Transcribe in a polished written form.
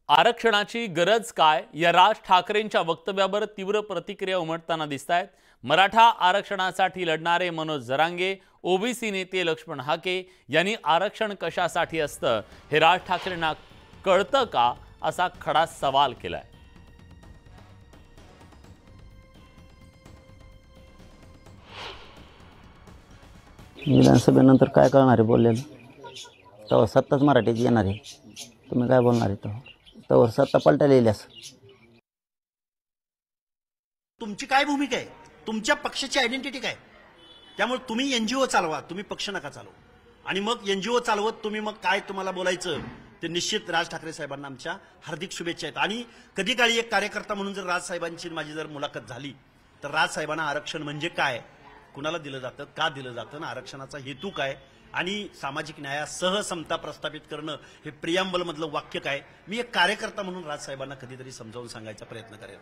आरक्षणाची गरज काय या राज ठाकरेंच्या वक्तव्यावर तीव्र प्रतिक्रिया उमटताना दिसतायत। मराठा आरक्षणासाठी लढणारे मनोज जरांगे, ओबीसी नेते लक्ष्मण हाके यांनी आरक्षण कशासाठी असतं हे राज ठाकरेंना कळतं का असा खडा सवाल केलाय। विधानसभेनंतर काय कळणार आहे बोललेलं, तेव्हा सत्ताच मराठीची येणार आहे। तुम्ही काय बोलणार आहे तेव्हा सत्ता पलटायला येईल असं। तुमची काय भूमिका आहे, तुमच्या पक्षाची आयडेंटिटी काय? त्यामुळे तुम्ही एनजीओ चालवा, तुम्ही पक्ष नका चालवू। आणि मग एनजीओ चालवत तुम्ही मग काय तुम्हाला बोलायचं ते निश्चित राज ठाकरे साहेबांना आमच्या हार्दिक शुभेच्छा आहेत। आणि कधी काळी एक कार्यकर्ता म्हणून जर राज साहेबांची माझी जर मुलाखत झाली तर राज साहेबांना आरक्षण म्हणजे काय, कुणाला दिलं जातं, का दिलं जातं, आरक्षणाचा हेतू काय आणि सामाजिक न्यायासह समता प्रस्थापित करणं हे प्रियांबल मधलं वाक्य काय, मी एक कार्यकर्ता म्हणून राज साहेबांना कधीतरी समजावून सांगायचा प्रयत्न करेन।